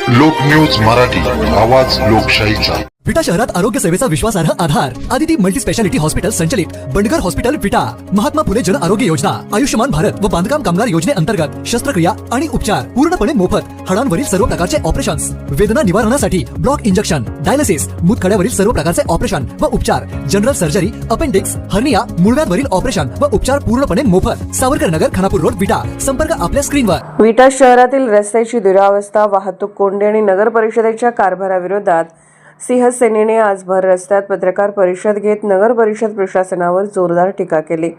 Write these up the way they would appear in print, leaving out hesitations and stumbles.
लोक न्यूज मराठी, आवाज लोकशाहीचा। विटा शहरात आरोग्य सेवेचा विश्वासार्ह आधार आदिती मल्टी स्पेशालिटी हॉस्पिटल संचलित बंडगर हॉस्पिटल विटा, महात्मा फुले जन आरोग्य योजना, आयुष्यमान भारत व बांधकाम कामगार योजनेअंतर्गत शस्त्रक्रिया आणि उपचार पूर्णपणे मोफत, हाडांवरील सर्व प्रकारचे ऑपरेशन्स, वेदना निवारणासाठी ब्लॉक इंजेक्शन, डायलिसिस, मूतखड्यावरील सर्व प्रकारचे ऑपरेशन व उपचार, जनरल सर्जरी, अपेंडिक्स, हर्निया, मूळव्याधवरील ऑपरेशन व उपचार पूर्णपणे मोफत। सावरकर नगर, खानापूर रोड, विटा। संपर्क आपल्या स्क्रीनवर। विटा शहरातील रस्त्याची दुरावस्था, वाहतूक कोंडी आणि नगर परिषदेच्या कारभाराविरोधात सिंह सेनेने आज भर रस्त्यात पत्रकार परिषद घेत नगर परिषद प्रशासनावर जोरदार टीका केली।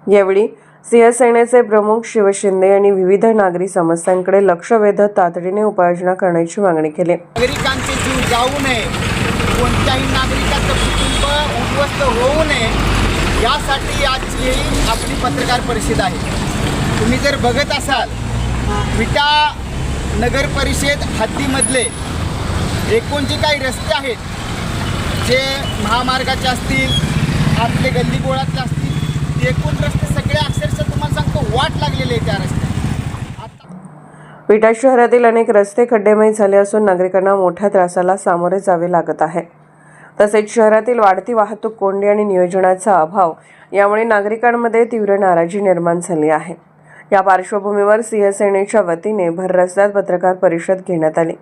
यावेळी सिंह सेनेचे प्रमुख शिव शिंदे यांनी विविध नागरी समस्यांकडे लक्ष वेधत तातडीने उपाययोजना करण्याची मागणी केली। नागरिकांचे जीव जाऊ नये, कोणत्याही नागरिकाचं कुटुंब उद्ध्वस्त होऊ नये, यासाठी आजची आपली पत्रकार परिषद आहे। तुम्ही जर बघत असाल, विटा नगर परिषद हद्दीमधले एकूण जे काही रस्ते आहेत, जे महामार्गाचे असतील, आपले गल्लीबोळातले असतील, ते एकूण रस्ते सगळे अक्षरशः तुम्हाला सांगतो वाट लागलेले आहे त्या रस्त्यात। विटा शहरातील अनेक रस्ते खड्डेमय झाले असून नागरिकांना मोठ्या त्रासाला सामोरे जावे लागत आहे। तसेच शहरातील वाढती वाहतूक कोंडी आणि नियोजनाचा अभाव यामुळे नागरिकांमध्ये तीव्र नाराजी निर्माण झाली आहे। या पार्श्वभूमीवर सिंह सेनेच्या वतीने भर रस्त्यात पत्रकार परिषद घेण्यात आली।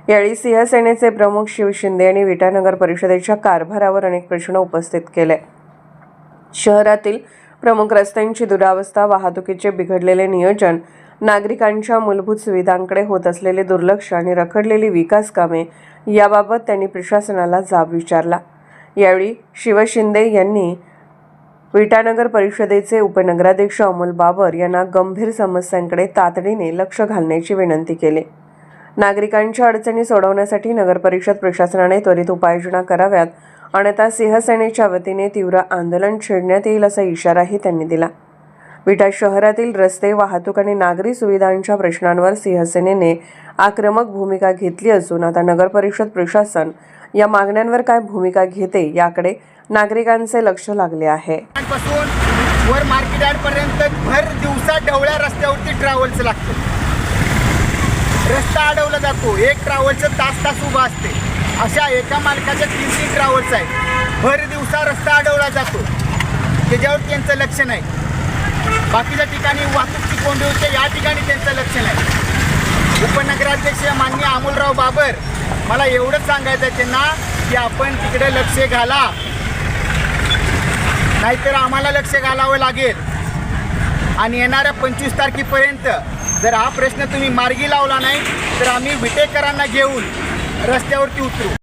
यावेळी सिंह सेनेचे प्रमुख शिव शिंदे यांनी विटा नगर परिषदेच्या कारभारावर अनेक प्रश्न उपस्थित केले। शहरातील प्रमुख रस्त्यांची दुरावस्था, वाहतुकीचे बिघडलेले नियोजन, नागरिकांच्या मूलभूत सुविधांकडे होत असलेले दुर्लक्ष आणि रखडलेली विकास कामे याबाबत त्यांनी प्रशासनाला जाब विचारला। यावेळी शिव शिंदे यांनी विटानगर परिषदेचे उपनगराध्यक्ष अमोल बाबर यांना गंभीर समस्यांकडे तातडीने लक्ष घालण्याची विनंती केली। नागरिकांच्या अडचणी सोडवण्यासाठी नगर परिषद प्रशासनाने त्वरित उपाययोजना कराव्यात, अन्यथा सिंह सेनेच्या वतीने तीव्र आंदोलन छेडण्यात येईल असा इशाराही त्यांनी दिला। विटा शहरातील रस्ते, वाहतूक आणि नागरी सुविधांच्या प्रश्नांवर सिंह सेनेने आक्रमक भूमिका घेतली असून आता नगर परिषद प्रशासन या मागण्यांवर काय भूमिका घेते याकडे नागरिकांचे लक्ष लागले आहे। वर मार्केट यार्डपर्यंत भर दिवसा ढवळ्या रस्त्यावरती ट्रॅव्हल्स लागतं, रस्ता अडवला जातो, एक ट्रॅव्हल्सचं तास उभा असते, अशा एका मालकाच्या 3-3 ट्रॅव्हल्स आहेत। भर दिवसा रस्ता अडवला जातो, त्याच्यावर त्यांचं लक्ष नाही। बाकीच्या ठिकाणी वाहतूकची कोंडी होते, या ठिकाणी त्यांचं लक्ष नाही। उपनगराध्यक्ष माननीय अमोलराव बाबर, मला एवढंच सांगायचं आहे त्यांना की आपण तिकडे लक्ष घाला, नाहीतर आम्हाला लक्ष घालावं लागेल। आणि येणाऱ्या 25 तारखेपर्यंत जर हा प्रश्न तुम्ही मार्गी लावला नाही तर आम्ही विटेकरांना घेऊन रस्त्यावरती उतरू।